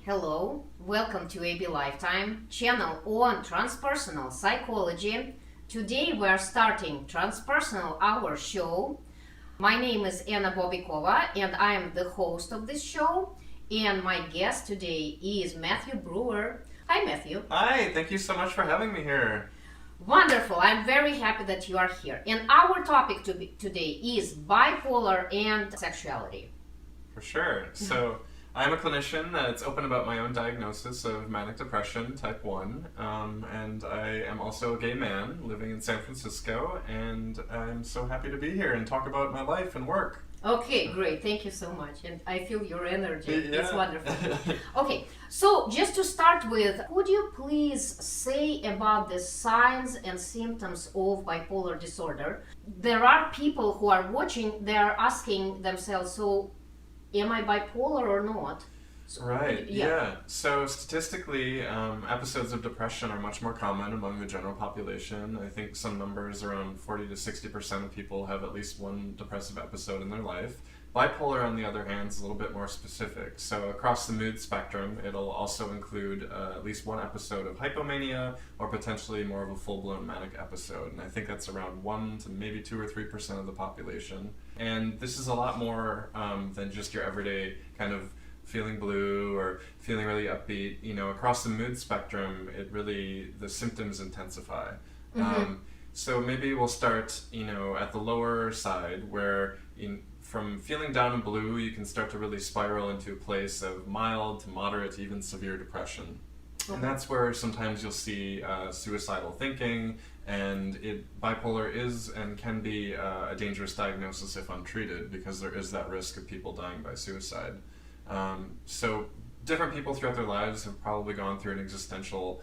Hello, welcome to AB Lifetime, channel on transpersonal psychology. Today we are starting Transpersonal Hour show. My name is Anna Bobikova and I am the host of this show. And my guest today is Matthew Brewer. Hi, Matthew. Hi, thank you so much for having me here. Wonderful, I'm very happy that you are here. And our topic today is bipolar and sexuality. For sure. So, I'm a clinician that's open about my own diagnosis of manic depression type 1, and I am also a gay man living in San Francisco, and I'm so happy to be here and talk about my life and work. Okay, great. Thank you so much. And I feel your energy. Yeah. It's wonderful. Okay, so just to start with, would you please say about the signs and symptoms of bipolar disorder? There are people who are watching, they are asking themselves, so am I bipolar or not? Right, yeah. So statistically, episodes of depression are much more common among the general population. I think some numbers around 40 to 60% of people have at least one depressive episode in their life. Bipolar, on the other hand, is a little bit more specific. So across the mood spectrum, it'll also include at least one episode of hypomania or potentially more of a full-blown manic episode. And I think that's around 1 to maybe 2 or 3% of the population. And this is a lot more than just your everyday kind of feeling blue or feeling really upbeat. You know, across the mood spectrum, the symptoms intensify. So maybe we'll start, at the lower side where from feeling down and blue, you can start to really spiral into a place of mild to moderate, even severe depression. And that's where sometimes you'll see suicidal thinking, and bipolar is and can be a dangerous diagnosis if untreated, because there is that risk of people dying by suicide. So different people throughout their lives have probably gone through an existential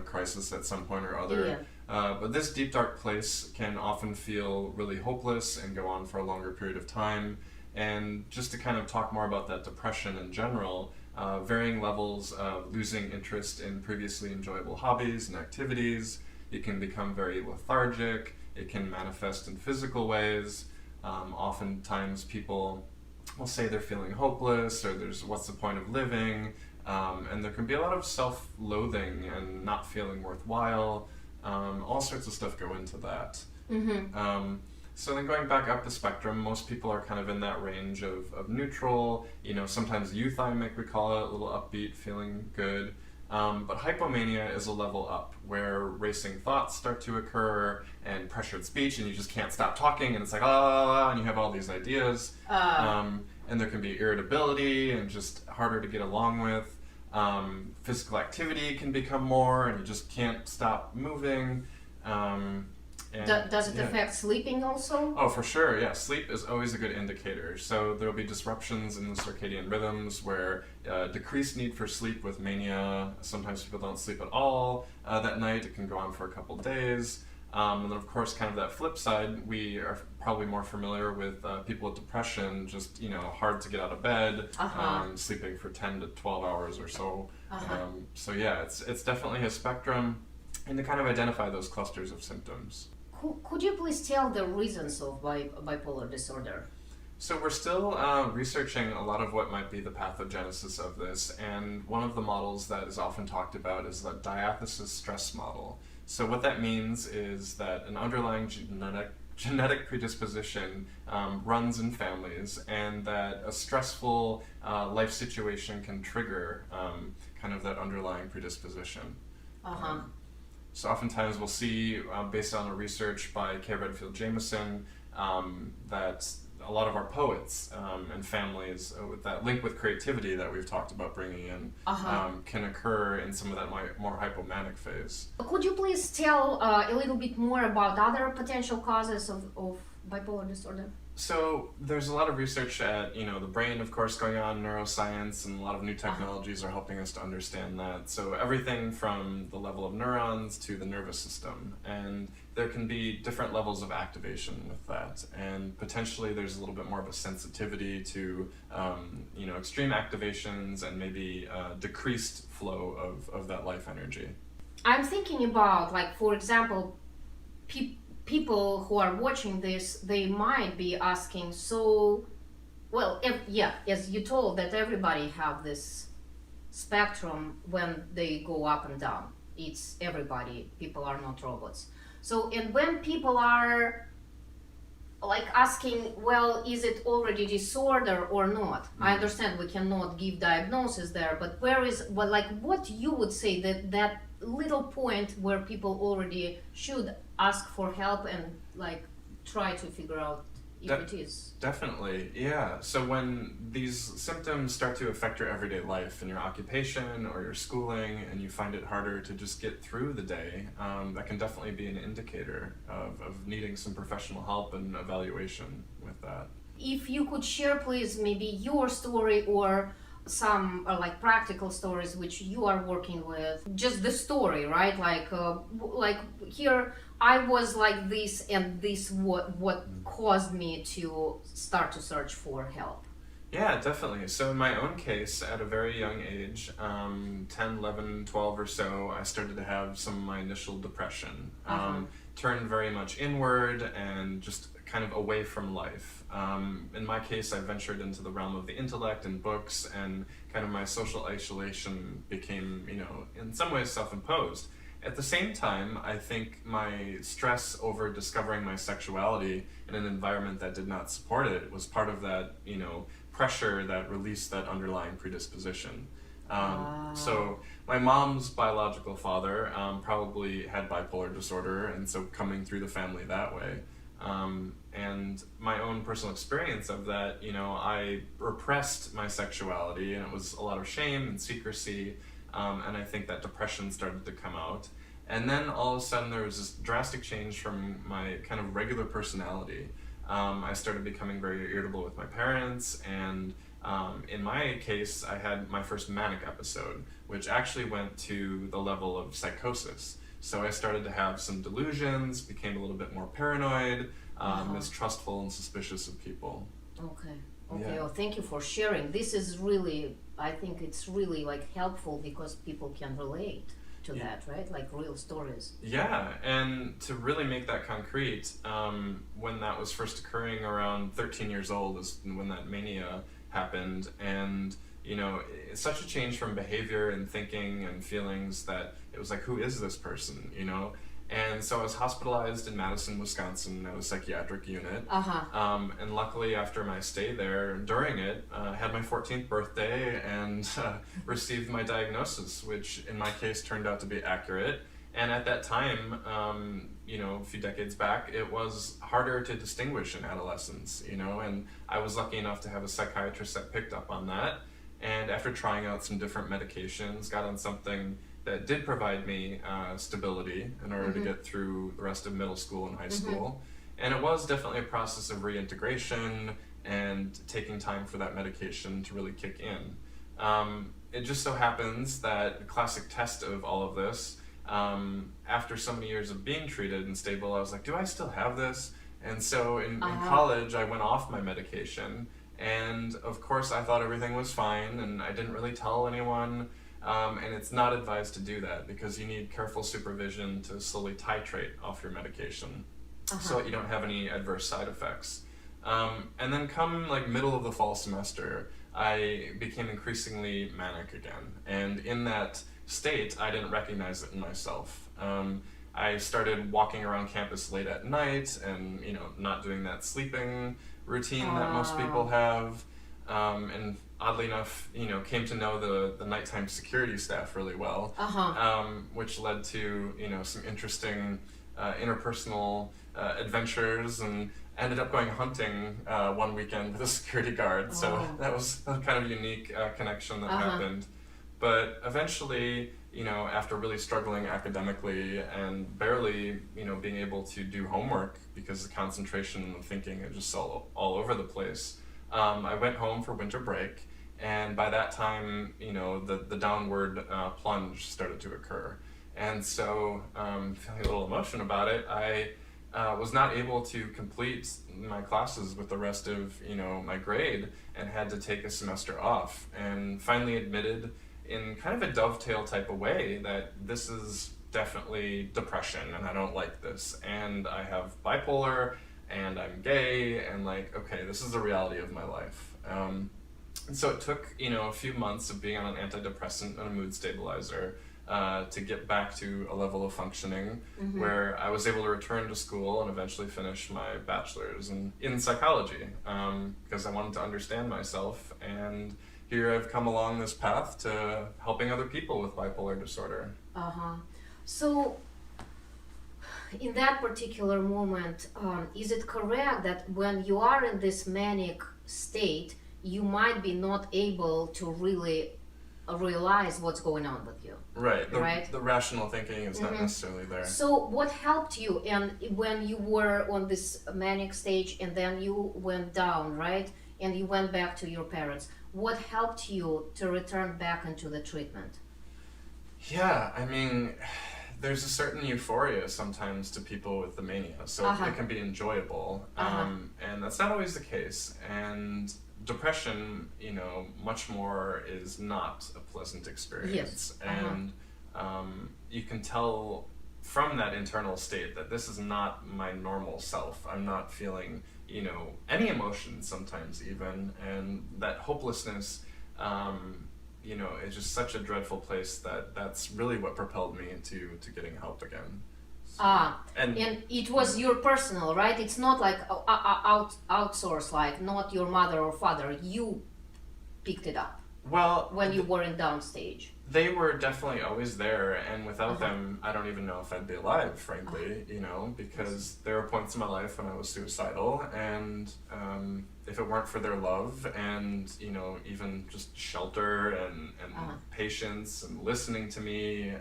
crisis at some point or other. Yeah. But this deep, dark place can often feel really hopeless and go on for a longer period of time. And just to kind of talk more about that depression in general, varying levels of losing interest in previously enjoyable hobbies and activities. It can become very lethargic. It can manifest in physical ways. Oftentimes people will say they're feeling hopeless, or there's what's the point of living, and there can be a lot of self-loathing and not feeling worthwhile. All sorts of stuff go into that. So then going back up the spectrum, most people are kind of in that range of neutral, sometimes euthymic, we call it, a little upbeat, feeling good. But hypomania is a level up, where racing thoughts start to occur and pressured speech, and you just can't stop talking, and it's like, and you have all these ideas. And there can be irritability and just harder to get along with. Physical activity can become more, and you just can't stop moving. Does it affect sleeping also? Oh, for sure, yeah. Sleep is always a good indicator. So there'll be disruptions in the circadian rhythms where decreased need for sleep with mania. Sometimes people don't sleep at all that night. It can go on for a couple days. And then, of course, kind of that flip side, we are probably more familiar with people with depression, just, hard to get out of bed, sleeping for 10 to 12 hours or so. So, yeah, it's definitely a spectrum, and to kind of identify those clusters of symptoms. Could you please tell the reasons of bipolar disorder? So we're still researching a lot of what might be the pathogenesis of this, and one of the models that is often talked about is the diathesis stress model. So what that means is that an underlying genetic predisposition runs in families, and that a stressful life situation can trigger kind of that underlying predisposition. So oftentimes we'll see, based on a research by K. Redfield Jamison, that a lot of our poets and families with that link with creativity that we've talked about bringing in can occur in some of that more hypomanic phase. Could you please tell a little bit more about other potential causes of bipolar disorder? So there's a lot of research at the brain, of course, going on, neuroscience, and a lot of new technologies are helping us to understand that. So everything from the level of neurons to the nervous system, and there can be different levels of activation with that, and potentially there's a little bit more of a sensitivity to extreme activations and maybe decreased flow of that life energy. I'm thinking about, like, for example, people who are watching this, they might be asking, so Well, yeah, as you told that everybody have this spectrum when they go up and down. It's everybody. People are not robots. So, and when people are like asking, well, is it already disorder or not? I understand we cannot give diagnosis there, but where is, well, like what you would say that that little point where people already should ask for help and like try to figure out if That- it is. Definitely, yeah. So when these symptoms start to affect your everyday life and your occupation or your schooling, and you find it harder to just get through the day, that can definitely be an indicator of needing some professional help and evaluation with that. If you could share, please, maybe your story or some like practical stories which you are working with, just the story, right? Like here I was like this, and this what caused me to start to search for help. Yeah, definitely. So in my own case, at a very young age, 10, 11, 12 or so, I started to have some of my initial depression. Turned very much inward and just kind of away from life. In my case, I ventured into the realm of the intellect and books, and kind of my social isolation became, in some ways self-imposed. At the same time, I think my stress over discovering my sexuality in an environment that did not support it was part of that, pressure that released that underlying predisposition. So my mom's biological father probably had bipolar disorder, and so coming through the family that way. And my own personal experience of that, I repressed my sexuality, and it was a lot of shame and secrecy, and I think that depression started to come out. And then all of a sudden there was this drastic change from my kind of regular personality. I started becoming very irritable with my parents, and in my case, I had my first manic episode, which actually went to the level of psychosis. So I started to have some delusions, became a little bit more paranoid, mistrustful and suspicious of people. Okay. Okay. Yeah. Well, thank you for sharing. This is really, I think it's really like helpful because people can relate to Yeah. that, right? Like real stories. Yeah, and to really make that concrete, when that was first occurring around 13 years old is when that mania happened, and it's such a change from behavior and thinking and feelings that it was like, who is this person, And so I was hospitalized in Madison, Wisconsin at a psychiatric unit. And luckily, after my stay there, during it, I had my 14th birthday and received my diagnosis, which in my case turned out to be accurate. And at that time, a few decades back, it was harder to distinguish in adolescence, and I was lucky enough to have a psychiatrist that picked up on that. And after trying out some different medications, got on something that did provide me stability in order to get through the rest of middle school and high school. And it was definitely a process of reintegration and taking time for that medication to really kick in. It just so happens that the classic test of all of this, after so many years of being treated and stable, I was like, do I still have this? And so in college, I went off my medication. And of course, I thought everything was fine, and I didn't really tell anyone. And it's not advised to do that because you need careful supervision to slowly titrate off your medication so that you don't have any adverse side effects. And then come like middle of the fall semester, I became increasingly manic again. And in that state, I didn't recognize it in myself. I started walking around campus late at night and, not doing that sleeping routine that most people have. And oddly enough, came to know the nighttime security staff really well, which led to, some interesting interpersonal adventures, and ended up going hunting one weekend with a security guard. So that was a kind of unique connection that happened. But eventually, after really struggling academically and barely, being able to do homework because the concentration and the thinking is just all over the place, I went home for winter break, and by that time, the downward plunge started to occur. And so, feeling a little emotion about it, I was not able to complete my classes with the rest of, my grade, and had to take a semester off, and finally admitted in kind of a dovetail type of way that this is definitely depression and I don't like this, and I have bipolar, and I'm gay, and like, okay, this is the reality of my life. And so it took, a few months of being on an antidepressant and a mood stabilizer to get back to a level of functioning where I was able to return to school and eventually finish my bachelor's in psychology because I wanted to understand myself. And here I've come along this path to helping other people with bipolar disorder. So, in that particular moment, is it correct that when you are in this manic state, you might be not able to really realize what's going on with you? Right. Right? The rational thinking is not necessarily there. So what helped you and when you were on this manic stage and then you went down, right? And you went back to your parents. What helped you to return back into the treatment? Yeah, I mean, there's a certain euphoria sometimes to people with the mania, so it can be enjoyable, and that's not always the case. And depression, much more is not a pleasant experience. Yes. And you can tell from that internal state that this is not my normal self. I'm not feeling, any emotion sometimes even, and that hopelessness, it's just such a dreadful place that's really what propelled me into getting help again. So, and it was your personal, right? It's not like outsourced, like not your mother or father. You picked it up. Well, when you were in downstage. They were definitely always there, and without them, I don't even know if I'd be alive, frankly, because there were points in my life when I was suicidal, and if it weren't for their love and, even just shelter and patience and listening to me,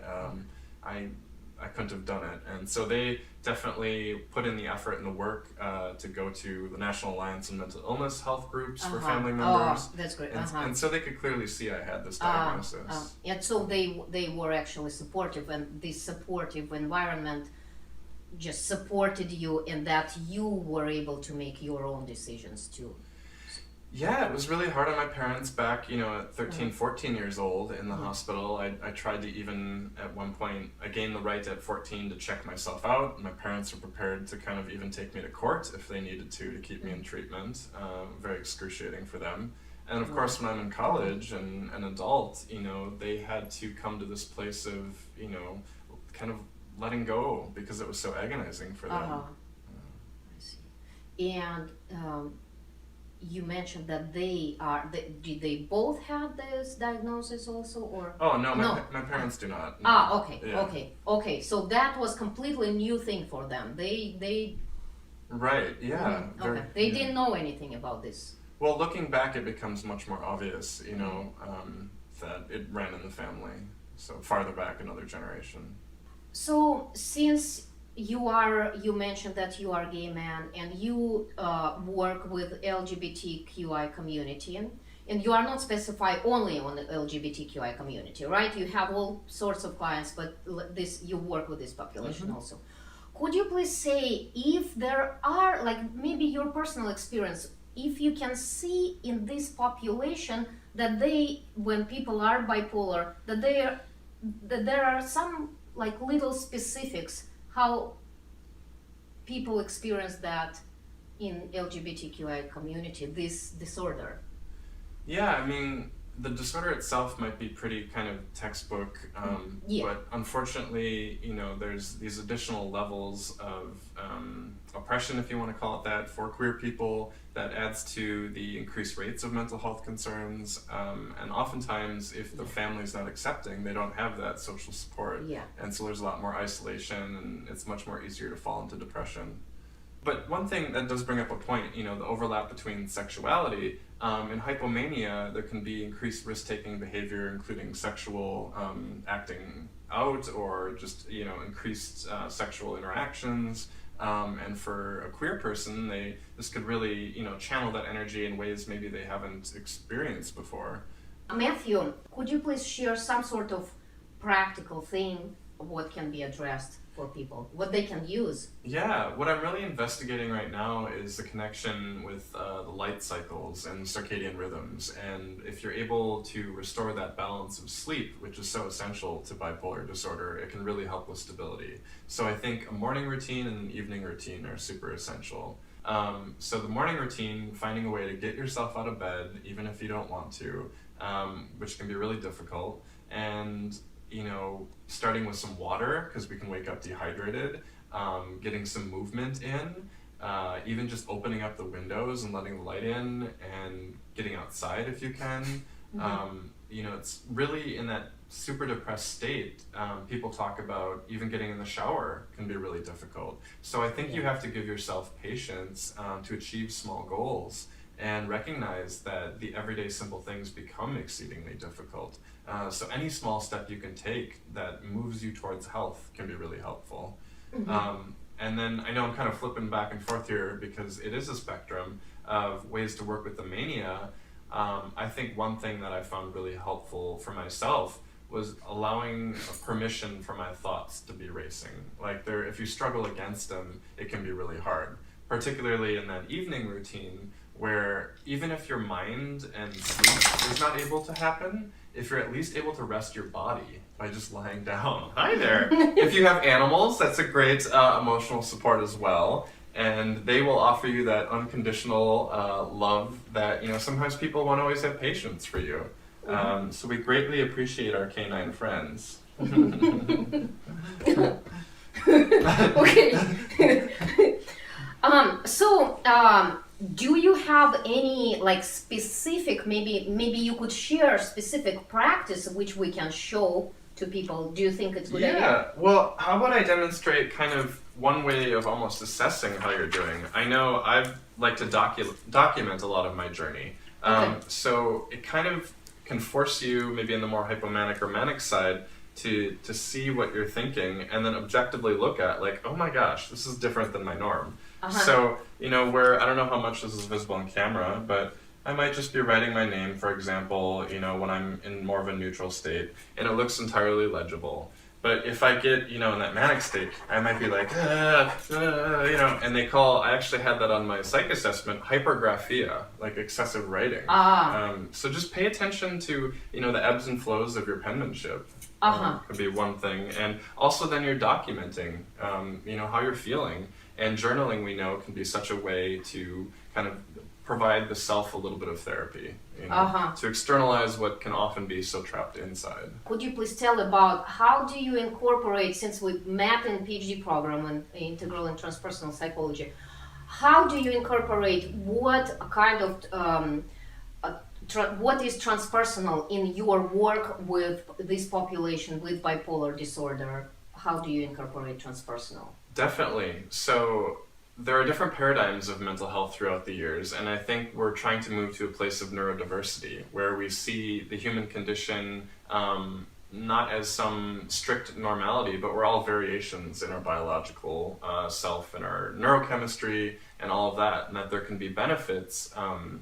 I couldn't have done it. And so they definitely put in the effort and the work to go to the National Alliance on Mental Illness health groups for family members. Oh, that's great. And so they could clearly see I had this diagnosis. And so they were actually supportive, and this supportive environment just supported you in that you were able to make your own decisions too. Yeah, it was really hard on my parents back, at 13, 14 years old in the hospital. I tried to even, at one point, I gained the right at 14 to check myself out. My parents were prepared to kind of even take me to court if they needed to keep me in treatment. Very excruciating for them. And of course, when I'm in college and an adult, they had to come to this place of, kind of letting go because it was so agonizing for them. I see. And you mentioned that did they both have this diagnosis also, or? Oh no, my parents do not. No. Okay, Yeah. okay. So that was completely new thing for them. They. Right. Yeah. Okay. They didn't know anything about this. Well, looking back, it becomes much more obvious, that it ran in the family. So farther back, another generation. So since you mentioned that you are a gay man and you work with LGBTQI community, and you are not specified only on the LGBTQI community, right? You have all sorts of clients, but you work with this population also. Could you please say if there are, like maybe your personal experience, if you can see in this population that when people are bipolar, that there are some like little specifics how people experience that in LGBTQI community, this disorder. Yeah, I mean, the disorder itself might be pretty kind of textbook, but unfortunately, there's these additional levels of oppression, if you want to call it that, for queer people that adds to the increased rates of mental health concerns. And oftentimes, if the family's not accepting, they don't have that social support. Yeah. And so there's a lot more isolation, and it's much more easier to fall into depression. But one thing that does bring up a point, the overlap between sexuality. In hypomania, there can be increased risk-taking behavior, including sexual acting out or just, increased sexual interactions. And for a queer person, this could really, channel that energy in ways maybe they haven't experienced before. Matthew, could you please share some sort of practical thing of what can be addressed for people, what they can use? Yeah, what I'm really investigating right now is the connection with the light cycles and circadian rhythms. And if you're able to restore that balance of sleep, which is so essential to bipolar disorder, it can really help with stability. So I think a morning routine and an evening routine are super essential. So the morning routine, finding a way to get yourself out of bed, even if you don't want to, which can be really difficult, and starting with some water because we can wake up dehydrated, getting some movement in, even just opening up the windows and letting the light in, and getting outside if you can. It's really in that super depressed state. People talk about even getting in the shower can be really difficult. So I think you have to give yourself patience to achieve small goals and recognize that the everyday simple things become exceedingly difficult. So any small step you can take that moves you towards health can be really helpful. And then I know I'm kind of flipping back and forth here because it is a spectrum of ways to work with the mania. I think one thing that I found really helpful for myself was allowing permission for my thoughts to be racing. Like if you struggle against them, it can be really hard, particularly in that evening routine where even if your mind and sleep is not able to happen, if you're at least able to rest your body by just lying down. Hi there. If you have animals, that's a great emotional support as well. And they will offer you that unconditional love that, sometimes people won't always have patience for you. So we greatly appreciate our canine friends. Okay. Do you have any specific, maybe you could share specific practice which we can show to people? Do you think it's a good idea? Yeah, well, how about I demonstrate kind of one way of almost assessing how you're doing? I know I like to document a lot of my journey. So it kind of can force you, maybe in the more hypomanic or manic side, to see what you're thinking and then objectively look at, oh my gosh, this is different than my norm. So, where I don't know how much this is visible on camera, but I might just be writing my name, for example, when I'm in more of a neutral state, and it looks entirely legible. But if I get, in that manic state, I might be like, and I actually had that on my psych assessment, hypergraphia, like excessive writing. So just pay attention to, the ebbs and flows of your penmanship. Could be one thing. And also then you're documenting, how you're feeling. And journaling, we know, can be such a way to kind of provide the self a little bit of therapy, to externalize what can often be so trapped inside. Could you please tell about how do you incorporate, since we met in PhD program in integral and transpersonal psychology, how do you incorporate what kind of what is transpersonal in your work with this population with bipolar disorder? How do you incorporate transpersonal? Definitely. So there are different paradigms of mental health throughout the years, and I think we're trying to move to a place of neurodiversity where we see the human condition not as some strict normality, but we're all variations in our biological self and our neurochemistry and all of that, and that there can be benefits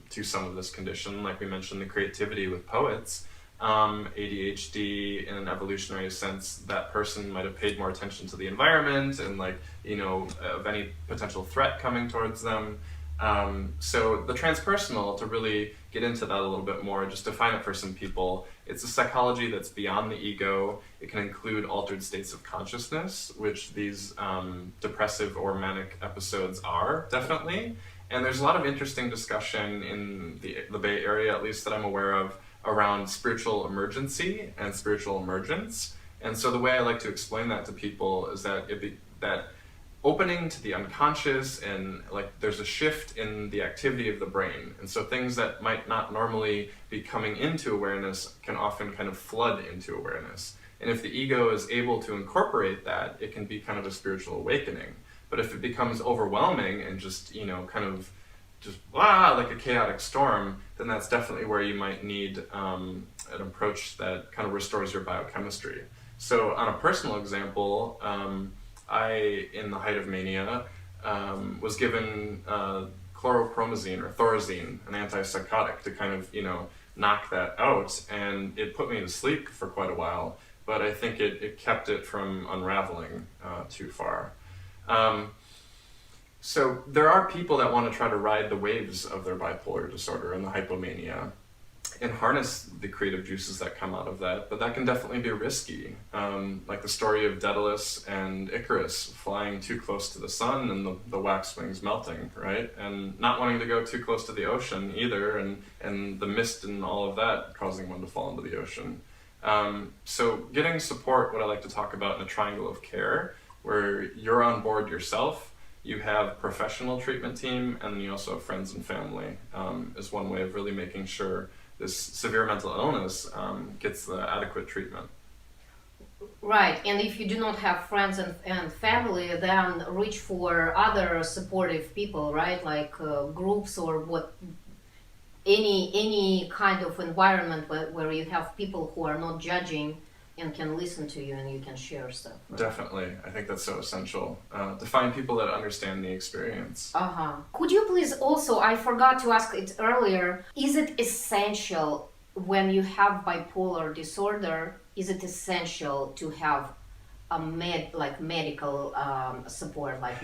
to some of this condition, like we mentioned, the creativity with poets. ADHD, in an evolutionary sense, that person might have paid more attention to the environment and of any potential threat coming towards them. So the transpersonal, to really get into that a little bit more, just define it for some people, it's a psychology that's beyond the ego. It can include altered states of consciousness, which these depressive or manic episodes are, definitely. And there's a lot of interesting discussion in the Bay Area, at least that I'm aware of, around spiritual emergency and spiritual emergence. And so the way I like to explain that to people is that that opening to the unconscious, and there's a shift in the activity of the brain. And so things that might not normally be coming into awareness can often kind of flood into awareness. And if the ego is able to incorporate that, it can be kind of a spiritual awakening. But if it becomes overwhelming and just, kind of just like a chaotic storm, then that's definitely where you might need an approach that kind of restores your biochemistry. So on a personal example, I, in the height of mania, was given chlorpromazine or Thorazine, an antipsychotic, to kind of, knock that out, and it put me to sleep for quite a while, but I think it kept it from unraveling too far. So there are people that want to try to ride the waves of their bipolar disorder and the hypomania. and harness the creative juices that come out of that, but that can definitely be risky. Like the story of Daedalus and Icarus flying too close to the sun and the wax wings melting, right? And not wanting to go too close to the ocean either, and the mist and all of that causing one to fall into the ocean. So getting support, what I like to talk about in a triangle of care, where you're on board yourself, you have professional treatment team, and then you also have friends and family, is one way of really making sure this severe mental illness gets the adequate treatment. Right, and if you do not have friends and family, then reach for other supportive people, right? Like groups or any kind of environment where you have people who are not judging and can listen to you and you can share stuff. Right? Definitely, I think that's so essential to find people that understand the experience. Could you please also, I forgot to ask it earlier, is it essential when you have bipolar disorder, is it essential to have a medical support, like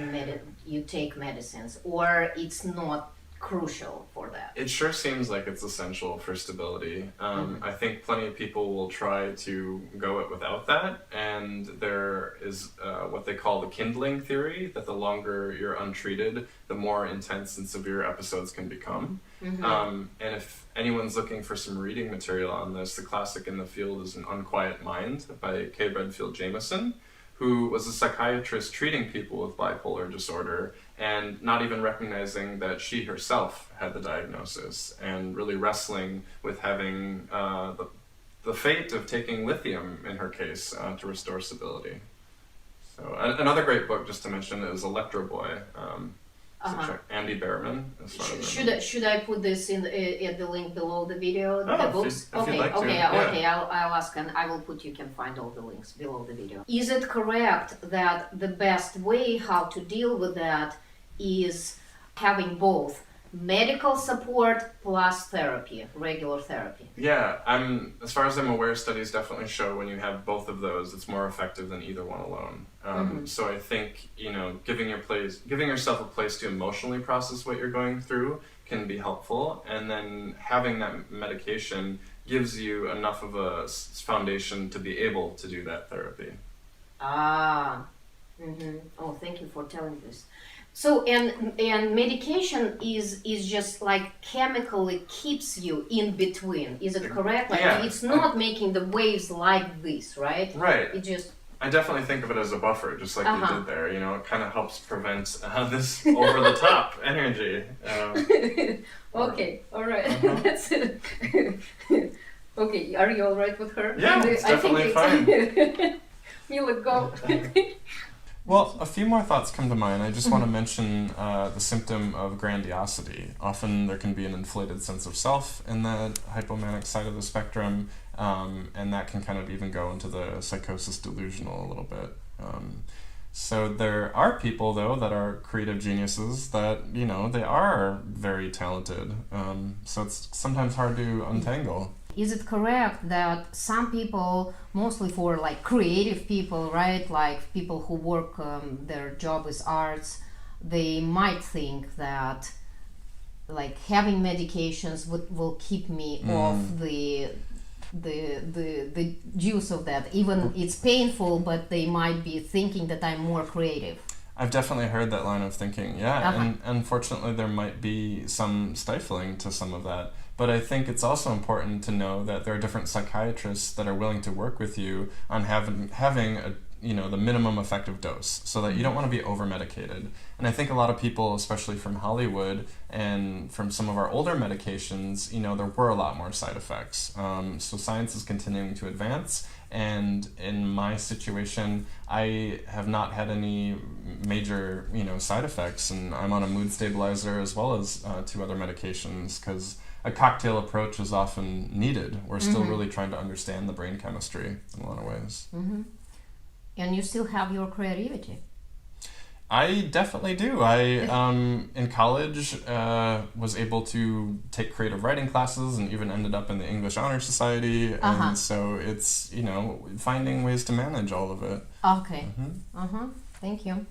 you take medicines, or it's not crucial for that? It sure seems like it's essential for stability. I think plenty of people will try to go it without that, and there is what they call the kindling theory, that the longer you're untreated, the more intense and severe episodes can become. And if anyone's looking for some reading material on this, the classic in the field is An Unquiet Mind by Kay Redfield Jamison, who was a psychiatrist treating people with bipolar disorder and not even recognizing that she herself had the diagnosis, and really wrestling with having the fate of taking lithium in her case to restore stability. So another great book, just to mention, is Electro Boy. Andy Behrman. Should I put this in at the link below the video? Oh, the books? If you'd like to. Okay. I'll ask, and I will put. You can find all the links below the video. Is it correct that the best way how to deal with that is having both medical support plus therapy, regular therapy? Yeah, as far as I'm aware, studies definitely show when you have both of those, it's more effective than either one alone. So I think, giving yourself a place to emotionally process what you're going through can be helpful, and then having that medication gives you enough of a foundation to be able to do that therapy. Oh, thank you for telling this. So and medication is just like chemically keeps you in between. Is it correct? Like it's not making the waves like this, right? Right. It just. I definitely think of it as a buffer, just like you did there. It kind of helps prevent this over the top energy. Okay. All right. That's it. Okay. Are you all right with her? Yeah, it's definitely fine. Mila, go. Well, a few more thoughts come to mind. I just want to mention the symptom of grandiosity. Often there can be an inflated sense of self in the hypomanic side of the spectrum, and that can kind of even go into the psychosis delusional a little bit. So there are people, though, that are creative geniuses that, they are very talented. So it's sometimes hard to untangle. Is it correct that some people, mostly for like creative people, right, like people who work, their job is arts, they might think that like having medications will keep me off the juice of that, even it's painful, but they might be thinking that I'm more creative? I've definitely heard that line of thinking, and unfortunately there might be some stifling to some of that. But I think it's also important to know that there are different psychiatrists that are willing to work with you on having a, the minimum effective dose, so that you don't want to be over-medicated. And I think a lot of people, especially from Hollywood and from some of our older medications, there were a lot more side effects. So science is continuing to advance, and in my situation, I have not had any major, side effects, and I'm on a mood stabilizer as well as 2 other medications, because a cocktail approach is often needed. We're still really trying to understand the brain chemistry in a lot of ways. And you still have your creativity? I definitely do. I, in college, was able to take creative writing classes and even ended up in the English Honor Society. And so it's, finding ways to manage all of it. Okay. Thank you.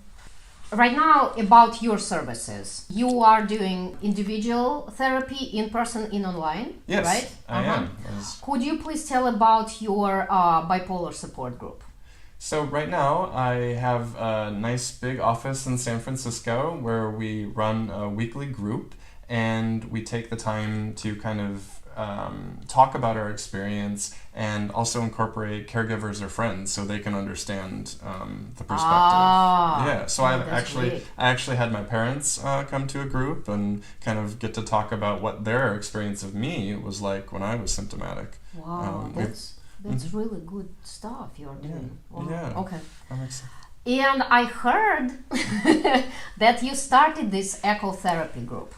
Right now, about your services. You are doing individual therapy, in person, in online, Yes, right? I am. Could you please tell about your bipolar support group? So right now I have a nice big office in San Francisco where we run a weekly group, and we take the time to kind of talk about our experience and also incorporate caregivers or friends so they can understand the perspective. Yeah, so I actually had my parents come to a group and kind of get to talk about what their experience of me was like when I was symptomatic. Wow, that's really good stuff you're doing. Wow. Yeah. Okay. I'm excited. And I heard that you started this ecotherapy group.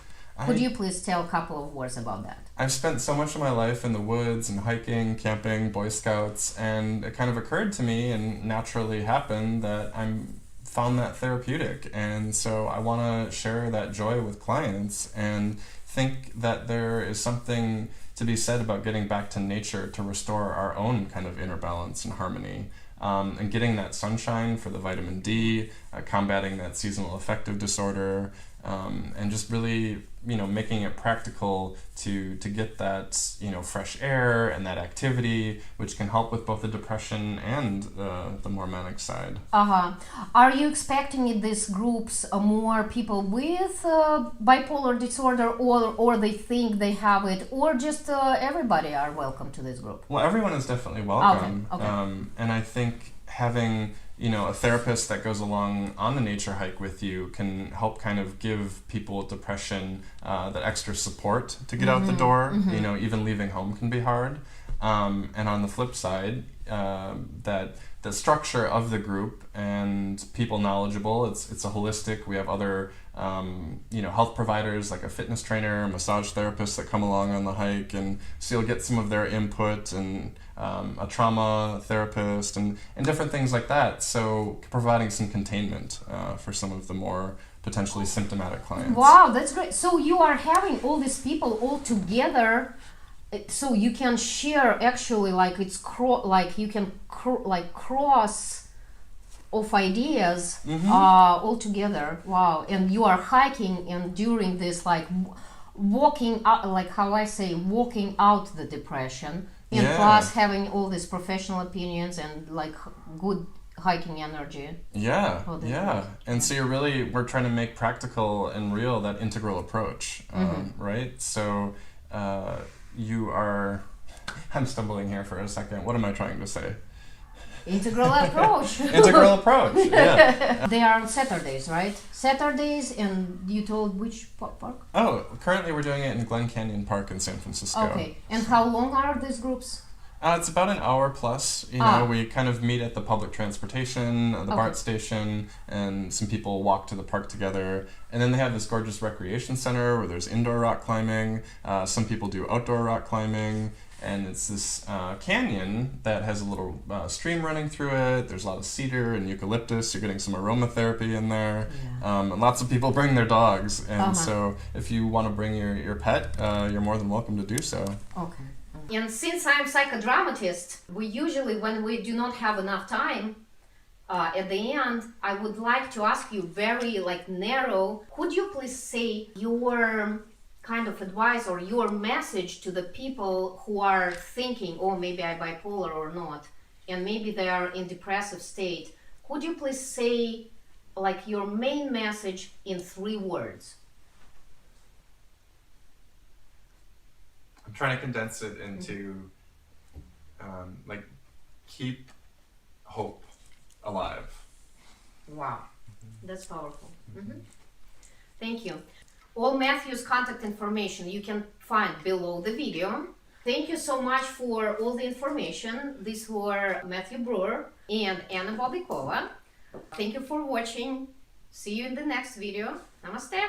Could you please tell a couple of words about that? I've spent so much of my life in the woods and hiking, camping, Boy Scouts, and it kind of occurred to me and naturally happened that I'm found that therapeutic, and so I want to share that joy with clients and think that there is something to be said about getting back to nature to restore our own kind of inner balance and harmony. And getting that sunshine for the vitamin D, combating that seasonal affective disorder, and just really, making it practical to get that, fresh air and that activity, which can help with both the depression and the more manic side. Are you expecting in these groups more people with bipolar disorder, or they think they have it, or just everybody are welcome to this group? Well, everyone is definitely welcome. Okay. And I think having a therapist that goes along on the nature hike with you can help kind of give people with depression that extra support to get out the door. Even leaving home can be hard. And on the flip side, that the structure of the group and people knowledgeable, it's a holistic. We have other health providers like a fitness trainer, massage therapists that come along on the hike, and so you'll get some of their input, and a trauma therapist and different things like that. So providing some containment for some of the more potentially symptomatic clients. Wow, that's great. So you are having all these people all together, so you can share actually you can cross of ideas all together. Wow. And you are hiking and during this walking out, walking out the depression, and plus having all these professional opinions and good hiking energy. And so we're trying to make practical and real that integral approach, right? So I'm stumbling here for a second. What am I trying to say? Integral approach. Integral approach, yeah. They are on Saturdays, right? Saturdays, and you told which park? Oh, currently we're doing it in Glen Canyon Park in San Francisco. Okay, and how long are these groups? It's about an hour plus. We kind of meet at the public transportation, the BART station, and some people walk to the park together. And then they have this gorgeous recreation center where there's indoor rock climbing. Some people do outdoor rock climbing. And it's this canyon that has a little stream running through it. There's a lot of cedar and eucalyptus. You're getting some aromatherapy in there. And lots of people bring their dogs. And so if you want to bring your pet, you're more than welcome to do so. Okay. And since I'm psychodramatist, we usually, when we do not have enough time, at the end, I would like to ask you very narrow, could you please say your kind of advice or your message to the people who are thinking, oh, maybe I'm bipolar or not, and maybe they are in depressive state. Could you please say your main message in 3 words? I'm trying to condense it into keep hope alive. Wow, that's powerful. Thank you. All Matthew's contact information you can find below the video. Thank you so much for all the information. These were Matthew Brewer and Anna Bobikova. Thank you for watching. See you in the next video. Namaste.